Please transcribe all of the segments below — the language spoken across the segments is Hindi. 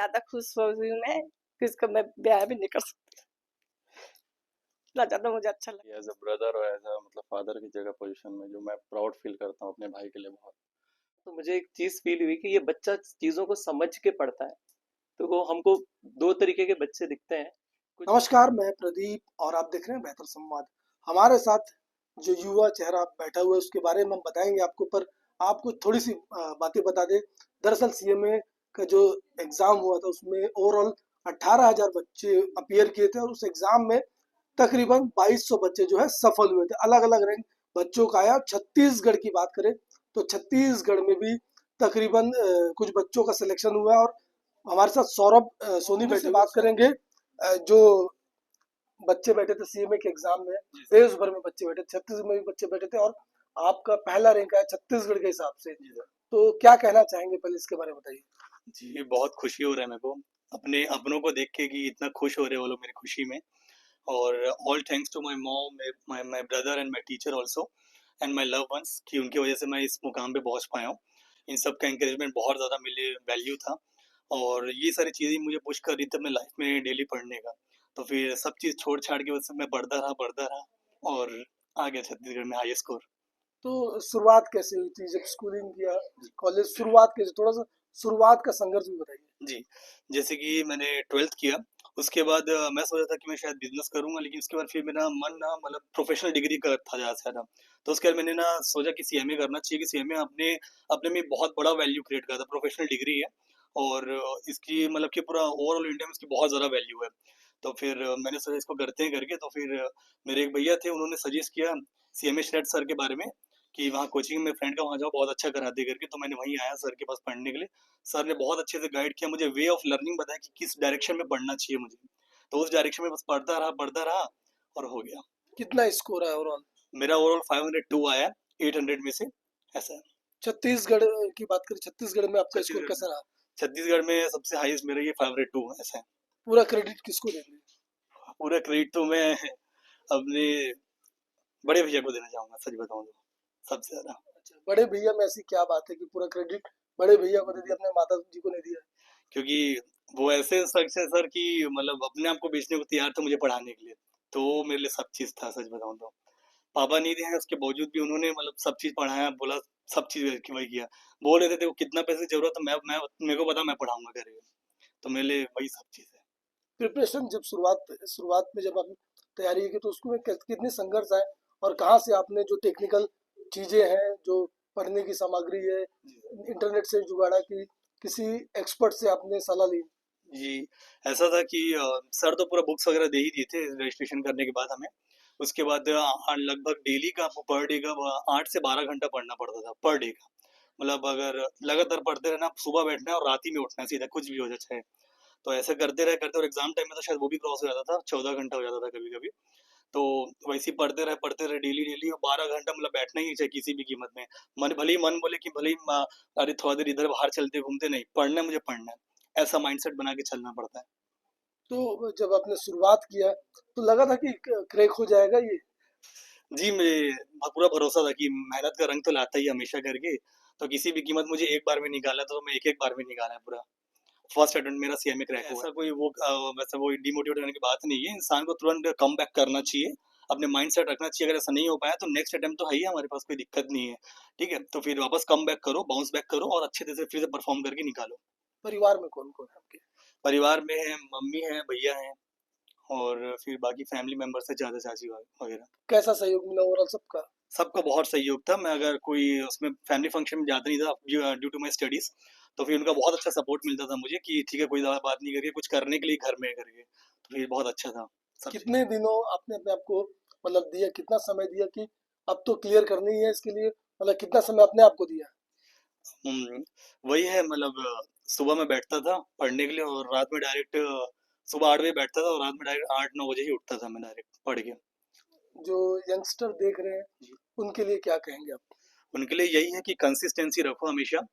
ज्यादा खुश हो रही हूँ मैं कि इसको मैं ब्याह भी नहीं कर सकती। इतना ज्यादा मुझे अच्छा लगा। एज अ ब्रदर और एज अ मतलब फादर की जगह पोजीशन में जो मैं प्राउड फील करता हूँ अपने भाई के लिए बहुत। तो मुझे एक चीज फील हुई कि ये बच्चा चीजों को समझ के पढ़ता है। तो वो हमको दो तरीके के बच्चे दिखते हैं। कुछ नमस्कार, मैं प्रदीप और आप देख रहे हैं बेहतर संवाद। हमारे साथ जो युवा चेहरा बैठा हुआ है उसके बारे में हम बताएंगे आपको, पर आपको थोड़ी सी बातें बता दें। दरअसल सीएमए का जो एग्जाम हुआ था उसमें ओवरऑल 18,000 बच्चे अपीयर किए थे और उस एग्जाम में तकरीबन 2200 बच्चे जो है सफल हुए थे। अलग अलग रैंक बच्चों का आया। छत्तीसगढ़ की बात करें तो छत्तीसगढ़ में भी तकरीबन कुछ बच्चों का सिलेक्शन हुआ और हमारे साथ सौरभ सोनी बैठे बात करेंगे। जो बच्चे बैठे थे सीएमए के एग्जाम में, देश भर में बच्चे बैठे, छत्तीसगढ़ में भी बच्चे बैठे थे और आपका पहला रैंक आया छत्तीसगढ़ के हिसाब से। तो क्या कहना चाहेंगे, पहले इसके बारे में बताइए। जी, बहुत खुशी हो रहा है मेरे को अपने अपनों को देख के कि इतना खुश हो रहे हैं वो लोग मेरी खुशी में। और all thanks to my mom, my brother and my teacher also and my love ones कि उनकी वजह से मैं इस मुकाम पे पहुंच पाया हूँ। इन सब का एनकरेजमेंट बहुत ज़्यादा मेरे वैल्यू था। और ये सारी चीज़ें मुझे पुश कर रही थी अपने लाइफ में डेली पढ़ने का। तो फिर सब चीज़ छोड़ छाड़ के बस मैं पढ़ता रहा और आ गया छत्तीसगढ़ में हाई स्कोर। तो शुरुआत कैसे हुई थी जब स्कूलिंग किया, कॉलेज शुरुआत कैसे, थोड़ा सा शुरुआत का संघर्ष भी बताइए। जी, जैसे कि मैंने 12th किया, उसके बाद मैं सोचा था कि मैं शायद बिज़नेस करूँगा, लेकिन उसके बाद फिर मेरा मन ना मतलब प्रोफ़ेशनल डिग्री का था ज़्यादा से ज़्यादा। तो उसके बाद मैंने ना सोचा कि सीएमए करना चाहिए कि सीएमए अपने अपने में बहुत बड़ा वैल्यू क्रिएट करता है, प्रोफ़ेशनल डिग्री है और इसकी मतलब कि पूरा ओवरऑल इंडिया में इसकी बहुत ज़्यादा वैल्यू है। तो फिर मैंने सोचा इसको करते हैं करके, तो फिर मेरे एक भैया थे, उन्होंने सजेस्ट किया सीएमए श्रेष्ठ सर के बारे में कि वहाँ कोचिंग में फ्रेंड का वहाँ जाओ, बहुत अच्छा कराते करके। तो मैंने वहीं आया सर के पास पढ़ने के लिए। सर ने बहुत अच्छे से गाइड किया, मुझे वे ऑफ लर्निंग बताया कि किस डायरेक्शन में पढ़ना चाहिए मुझे। तो उस डायरेक्शन में बस पढ़ता रहा और हो गया। कितना स्कोर है ओवरऑल? मेरा ओवरऑल 502 आया 800 में से, ऐसा है। छत्तीसगढ़ की बात करें, छत्तीसगढ़ में आपका स्कोर छत्तीसगढ़ में कैसा रहा? छत्तीसगढ़ में सबसे हाईएस्ट मेरा ये 502 ऐसा है। पूरा क्रेडिट किसको देंगे? पूरा क्रेडिट तो मैं अपने बड़े भैया को देना चाहूंगा, सच बताऊं तो सबसे ज्यादा। अच्छा, बड़े भैया में ऐसी क्या बात है कि पूरा क्रेडिट बड़े भैया को दे दिया, अपने माता जी को नहीं दिया? क्योंकि वो ऐसे शख्स है सर कि मतलब अपने आप को बेचने को तैयार था मुझे पढ़ाने के लिए। तो वो मेरे लिए सब चीज़ था, सच बताऊँ तो। पापा नहीं थे, उसके बावजूद भी उन्होंने मतलब सब चीज़ पढ़ाया, बोला सब चीज़ वही किया। बोल रहे थे देखो कितना पैसे की ज़रूरत है, मैं मेरे को पता मैं पढ़ाऊँगा करके। तो मेरे लिए वही सब चीज़ है। प्रिपरेशन जब शुरुआत में जब आपने तैयारी की तो उसमें कितने संघर्ष आए और कहाँ से आपने जो टेक्निकल चीजें हैं, जो पढ़ने की सामग्री है, इंटरनेट से जुगाड़ा की किसी एक्सपर्ट से आपने सलाह ली? जी, ऐसा था कि सर तो पूरा बुक्स वगैरह दे ही दिए थे रजिस्ट्रेशन करने के बाद हमें। उसके बाद लगभग डेली का आपको पर डे का 8 से 12 घंटा पढ़ना पड़ता था, पर डे का। मतलब अगर लगातार पढ़ते रहना, सुबह बैठना है और रात ही में उठना है सीधा, कुछ भी हो जाए चाहे। तो ऐसा करते और एग्ज़ाम टाइम में तो शायद वो भी क्रॉस हो जाता था, 14 घंटा हो जाता था कभी-कभी। तो वैसे ही पढ़ते रहे डेली और 12 घंटा मतलब बैठना ही चाहिए किसी भी कीमत में। मन भले ही मन बोले कि भले ही अरे थोड़ा देर इधर बाहर चलते घूमते, नहीं, पढ़ना है मुझे पढ़ना है। ऐसा माइंडसेट बना के चलना पड़ता है। तो जब आपने शुरुआत किया तो लगा था कि क्रैक हो जाएगा ये? जी, मुझे पूरा भरोसा था कि मेहनत का रंग तो लाता ही है हमेशा करके। तो किसी भी कीमत मुझे एक बार में निकाला तो मैं एक-एक बार में निकाला है पूरा। फर्स्ट अटेम्प्ट मेरा सीएमए क्रैक हुआ। ऐसा कोई वैसा वो डिमोटिवेट होने की बात नहीं है। इंसान को तुरंत कम बैक करना चाहिए। अपने माइंडसेट रखना चाहिए, अगर ऐसा नहीं हो पाया तो नेक्स्ट अटेम्प्ट तो है ही है हमारे पास, कोई दिक्कत नहीं है। ठीक है? तो फिर वापस कम बैक करो, बाउंस बैक करो और अच्छे तरह से फिर से परफॉर्म करके निकालो। परिवार में कौन कौन है आपके? परिवार में है, मम्मी है, भैया हैं और फिर बाकी फैमिली मेंबर्स हैं, चाचा चाची वगैरह। कैसा सहयोग मिला ओवरऑल सबका? सबका बहुत सहयोग था। मैं अगर कोई उसमें फैमिली फंक्शन में जाता नहीं था ड्यू टू माय स्टडीज़, तो फिर उनका बहुत अच्छा सपोर्ट मिलता था मुझे कि ठीक है, कोई ज़्यादा बात नहीं करके कुछ करने के लिए घर में करके। तो फिर बहुत अच्छा था सब चीज़। कितने दिनों आपने अपने आप को मतलब दिया, कितना समय दिया कि अब तो क्लियर करनी है इसके लिए, मतलब कितना समय अपने आप को दिया? वही है मतलब सुबह मैं बैठता था पढ़ने के लिए और रात में डायरेक्ट सुबह 8 बजे बैठता था और रात में डायरेक्ट 8-9 बजे ही उठता था मैं डायरेक्ट पढ़ के। जो यंगस्टर देख रहे हैं जी। उनके लिए क्या कहेंगे आप? उनके लिए यही है कि कंसिस्टेंसी रखो हमेशा।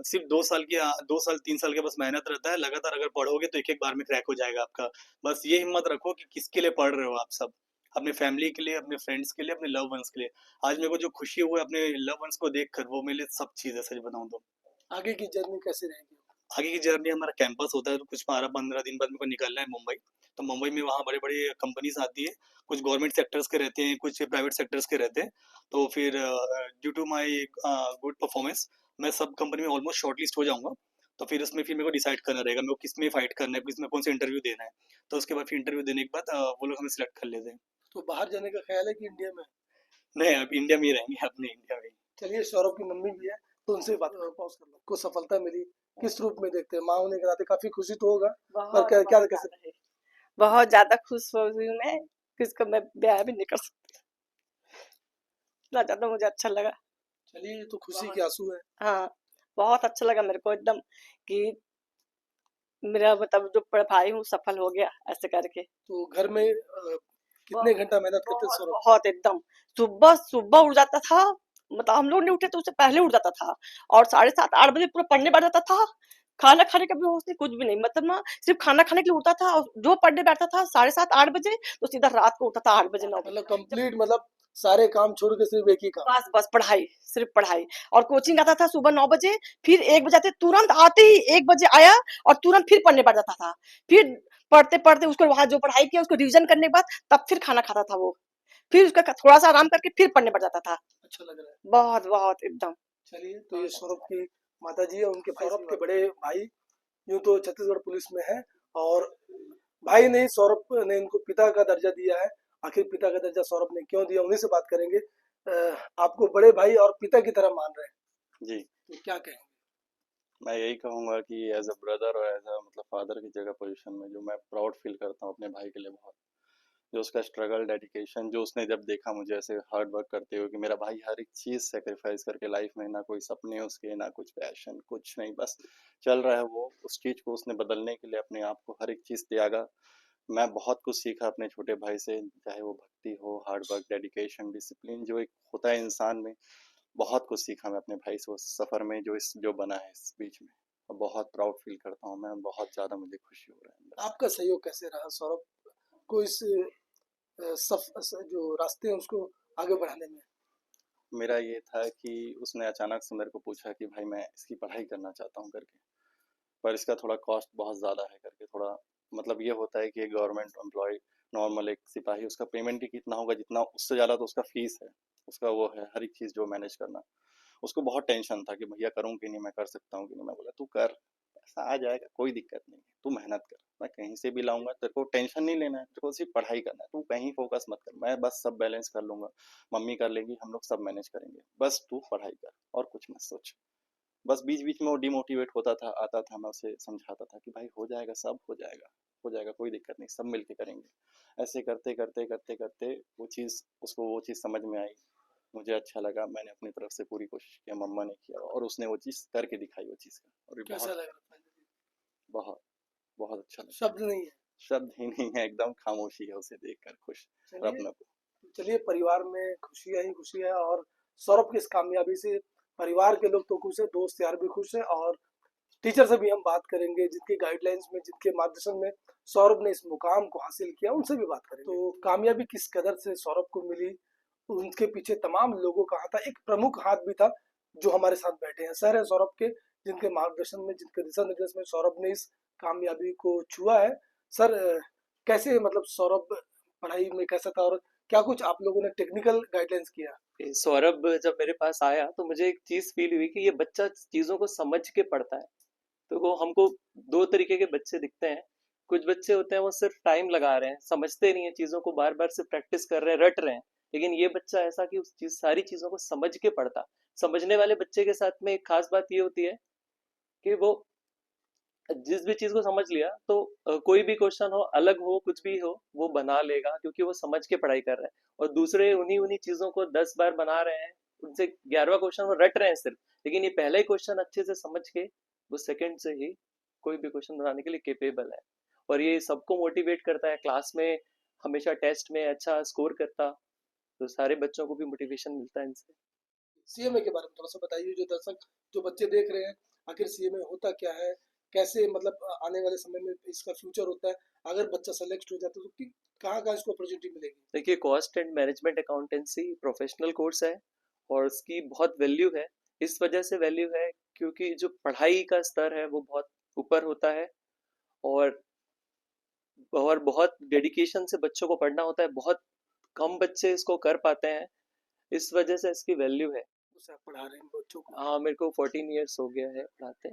सिर्फ 2 साल 3 साल का बस मेहनत रहता है, लगातार अगर पढ़ोगे तो एक-एक बार में क्रैक हो जाएगा आपका। बस ये हिम्मत रखो कि किसके लिए पढ़ रहे हो आप सब। अपने फैमिली के लिए, अपने फ्रेंड्स के लिए, अपने लव्ड वन्स के लिए। आज मेरे को जो खुशी हुई अपने लव्ड वन्स को देखकर, वो मेरे लिए सब चीज़ है, सच बताऊँ तो। आगे की जर्नी कैसे रहेगी? आगे की जर्नी हमारा कैंपस होता है, तो कुछ 12-15 दिन बाद मेरे को निकलना है मुंबई। तो मुंबई में वहाँ बड़े-बड़े कंपनीज आती है, कुछ गवर्नमेंट सेक्टर्स के रहते हैं, कुछ प्राइवेट सेक्टर्स के रहते हैं। तो फिर due to my good performance मैं सब कंपनी में ऑलमोस्ट शॉर्टलिस्ट हो जाऊँगा। तो फिर उसमें फिर मेरे को डिसाइड करना रहेगा मेरे को किस में फाइट करना है, किस में कौन सा इंटरव्यू देना है। तो उसके बाद फिर इंटरव्यू देने के बाद वो लोग हमें सिलेक्ट कर लेते हैं। तो बाहर जाने का ख्याल है कि इंडिया में? नहीं, अब इंडिया में ही रहेंगे, अपने इंडिया में ही। चलिए, सौरभ की मम्मी भी है, तो उनसे बात पॉज कर लो। को सफलता मिली, किस रूप में देखते हैं? माँ होने के नाते काफी खुशी तो होगा, पर बहुत क्या क्या बहुत कैसे? ज्यादा है, बहुत ज्यादा खुश हो रही हूँ मैं कि इसको मैं ब्याह भी नहीं कर सकती, इतना ज्यादा मुझे अच्छा लगा। चलिए, ये तो खुशी बहुत के आंसू है। हाँ, बहुत अच्छा लगा मेरे को एकदम कि मेरा मतलब जो पढ़ाई हूँ सफल हो गया ऐसे करके। तो घर में कितने घंटा मेहनत करते हैं बहुत सौरभ? बहुत एकदम सुबह सुबह उठ जाता था, मतलब हम लोग नहीं उठे तो उससे पहले उठ जाता था और 7:30-8 बजे पूरा पढ़ने बैठ जाता था। खाना खाने का भी होश नहीं, कुछ भी नहीं, मतलब ना सिर्फ खाना खाने के लिए उठता था और जो पढ़ने बैठता था 7:30-8 बजे तो सीधा रात को उठता था 8 बजे 9 बजे। मतलब कंप्लीट, मतलब सारे काम छोड़ के सिर्फ एक ही काम। बस बस पढ़ाई, सिर्फ पढ़ाई। और कोचिंग आता था सुबह 9 बजे, फिर 1 बजे आते, तुरंत आते ही 1 बजे आया और तुरंत फिर पढ़ने बैठ जाता था। फिर पढ़ते पढ़ते उसको वहां जो पढ़ाई किया उसको रिविजन करने के बाद तब फिर खाना खाता था वो, फिर उसका थोड़ा सा आराम करके फिर पढ़ने बैठ जाता था। अच्छा लग रहा है। बहुत बहुत एकदम। चलिए, तो ये सौरभ की माता जी है, उनके सौरभ के बड़े भाई यूं तो छत्तीसगढ़ पुलिस में है, और भाई ने सौरभ ने इनको पिता का दर्जा दिया है। आखिर पिता का दर्जा सौरभ ने क्यों दिया, उन्हीं से बात करेंगे। आपको बड़े भाई और पिता की तरह मान रहे हैं, जी, तो क्या कहेंगे? मैं यही कहूँगा कि एज़ अ ब्रदर और एज़ अ मतलब फादर की जगह पोजीशन में जो मैं प्राउड फील करता हूँ अपने भाई के लिए बहुत। जो उसका स्ट्रगल, डेडिकेशन जो उसने जब देखा मुझे ऐसे हार्ड वर्क करते हुए कि मेरा भाई हर एक चीज़ सैक्रिफाइस करके लाइफ में, ना कोई सपने उसके, ना कुछ पैशन, कुछ नहीं, बस चल रहा है वो, उस चीज़ को उसने बदलने के लिए अपने आप को हर एक चीज़ त्यागा। मैं बहुत कुछ सीखा अपने छोटे भाई से, चाहे वो भक्ति हो, हार्ड वर्क, डेडिकेशन, डिसिप्लिन जो एक होता है इंसान में, बहुत कुछ सीखा मैं अपने भाई से उस सफ़र में जो बना है इस बीच में। और बहुत प्राउड फील करता हूँ मैं, बहुत ज़्यादा मुझे खुशी हो रहा है अंदर से। आपका सहयोग कैसे रहा सौरभ को इस जो रास्ते हैं उसको आगे बढ़ाने में? मेरा ये था कि उसने अचानक से मेरे को पूछा कि भाई मैं इसकी पढ़ाई करना चाहता हूँ करके, पर इसका थोड़ा कॉस्ट बहुत ज़्यादा है करके, थोड़ा मतलब ये होता है कि एक गवर्नमेंट एम्प्लॉय, नॉर्मल एक सिपाही, उसका पेमेंट ही कितना होगा, जितना उससे ज़्यादा तो उसका फीस है, उसका वो है हर एक चीज़ जो मैनेज करना। उसको बहुत टेंशन था कि भैया करूँ कि नहीं, मैं कर सकता हूँ कि नहीं। मैं बोला तू कर, पैसा आ जाएगा, कोई दिक्कत नहीं है, तू मेहनत कर, मैं कहीं से भी लाऊंगा, तेरे को टेंशन नहीं लेना है, तेरे को सिर्फ पढ़ाई करना है, तू कहीं फोकस मत कर, मैं बस सब बैलेंस कर लूंगा, मम्मी कर लेंगी, हम लोग सब मैनेज करेंगे, बस तू पढ़ाई कर और कुछ मत सोच। बस बीच बीच में वो डिमोटिवेट होता था, आता था, मैं उसे समझाता था कि भाई हो जाएगा, सब हो जाएगा, हो जाएगा, कोई दिक्कत नहीं, सब मिलके करेंगे। ऐसे करते करते करते करते वो चीज़, उसको वो चीज़ समझ में आई, मुझे अच्छा लगा, मैंने अपनी तरफ से पूरी कोशिश की, मम्मा ने किया और उसने वो चीज़ करके दिखाई वो चीज़ का, और ये कैसा बहुत लग रहा है? बहुत बहुत अच्छा लगा। शब्द नहीं है। शब्द ही नहीं है, एकदम खामोशी है उसे देखकर खुश और चलिए, अपना को। चलिए, परिवार में खुशियां ही खुशी है, और सौरभ की इस कामयाबी से परिवार के लोग तो खुश है, दोस्त यार भी खुश है, और टीचर से भी हम बात करेंगे जिनके गाइडलाइंस में, जिनके मार्गदर्शन में सौरभ ने इस मुकाम को हासिल किया, उनसे भी बात करेंगे। तो कामयाबी किस कदर से सौरभ को मिली, उनके पीछे तमाम लोगों का हाथ था, एक प्रमुख हाथ भी था जो हमारे साथ बैठे हैं, सर है सौरभ के, जिनके मार्गदर्शन में, जिनके दिशा निर्देश में सौरभ ने इस कामयाबी को छुआ है। सर, कैसे, मतलब सौरभ पढ़ाई में कैसा था, और क्या कुछ आप लोगों ने टेक्निकल गाइडलाइंस किया? सौरभ जब मेरे पास आया तो मुझे एक चीज फील हुई कि ये बच्चा चीजों को समझ के पढ़ता है। तो वो हमको दो तरीके के बच्चे दिखते हैं। कुछ बच्चे होते हैं वो सिर्फ टाइम लगा रहे हैं, समझते नहीं है चीजों को, बार बार से प्रैक्टिस कर रहे हैं, रट रहे हैं। लेकिन ये बच्चा ऐसा कि उस चीज सारी चीजों को समझ के पढ़ता। समझने वाले बच्चे के साथ में एक खास बात ये होती है कि वो जिस भी चीज को समझ लिया तो कोई भी क्वेश्चन हो, अलग हो, कुछ भी हो, वो बना लेगा क्योंकि वो समझ के पढ़ाई कर रहा है। और दूसरे उन्हीं उन्हीं चीजों को 10 बार बना रहे हैं, उनसे 11वां क्वेश्चन वो रट रहे हैं सिर्फ। लेकिन ये पहला ही क्वेश्चन अच्छे से समझ के वो सेकंड से ही कोई भी क्वेश्चन बनाने के लिए केपेबल है। और ये सबको मोटिवेट करता है, क्लास में हमेशा टेस्ट में अच्छा स्कोर करता। तो सारे बच्चों को भी मोटिवेशन मिलता है इनसे। सीएमए के बारे में थोड़ा सा बताइए, जो दर्शक, जो बच्चे देख रहे हैं, आखिर सीएमए होता क्या है, कैसे, मतलब आने वाले समय में इसका फ्यूचर होता है, अगर बच्चा सेलेक्ट हो जाता है तो कहाँ कहाँ इसको अपॉर्चुनिटी मिलेगी? देखिए, cost and management accountancy professional course है और उसकी बहुत वैल्यू है। इस वजह से वैल्यू है क्योंकि जो पढ़ाई का स्तर है वो बहुत ऊपर होता है, और बहुत डेडिकेशन से बच्चों को पढ़ना होता है। बहुत कम बच्चे इसको कर पाते हैं, इस वजह से इसकी वैल्यू है। उसे आप पढ़ा रहे हैं बच्चों को, हाँ, मेरे को 14 इयर्स हो गया है पढ़ाते।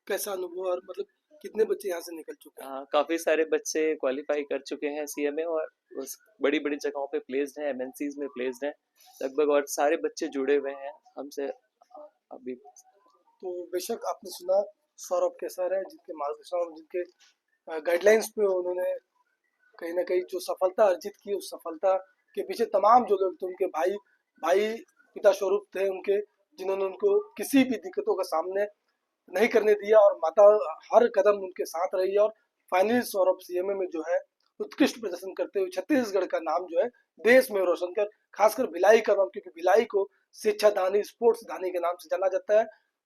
कैसा अनुभव, और मतलब कितने बच्चे यहाँ से निकल चुके हैं? हाँ, काफ़ी सारे बच्चे क्वालिफाई कर चुके हैं सीएमए, और उस बड़ी-बड़ी जगहों पे प्लेस्ड हैं, एमएनसीज में प्लेस्ड हैं लगभग, और सारे बच्चे जुड़े हुए हैं हमसे अभी। तो बेशक आपने सुना सौरभ केसर है, जिनके मार्गदर्शन और जिनके गाइडलाइंस पे उन्होंने कहीं ना कहीं जो सफलता अर्जित की, उस सफलता के पीछे तमाम जो लोग थे, उनके भाई पिता स्वरूप थे उनके, जिन्होंने उनको किसी भी दिक्कतों का सामने नहीं करने दिया, और माता हर कदम उनके साथ रही। और फाइनली सौरभ सीएमए में जो है उत्कृष्ट प्रदर्शन करते हुए छत्तीसगढ़ का नाम जो है देश में रोशन कर, खासकर भिलाई का नाम, क्योंकि भिलाई को शिक्षा दानी, स्पोर्ट्स दानी के नाम से जाना जाता है।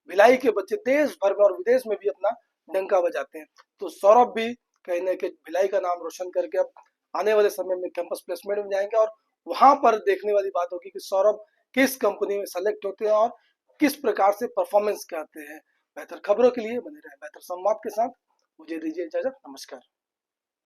भिलाई के बच्चे देश भर में और विदेश में भी अपना डंका बजाते हैं। तो सौरभ भी कहीं ना कहीं भिलाई का नाम रोशन करके अब आने वाले समय में कैंपस प्लेसमेंट में जाएंगे, और वहां पर देखने वाली बात होगी कि सौरभ किस कंपनी में सेलेक्ट होते हैं और किस प्रकार से परफॉर्मेंस करते हैं। बेहतर खबरों के लिए बने रहें बेहतर संवाद के साथ। मुझे दीजिए इजाजत, नमस्कार।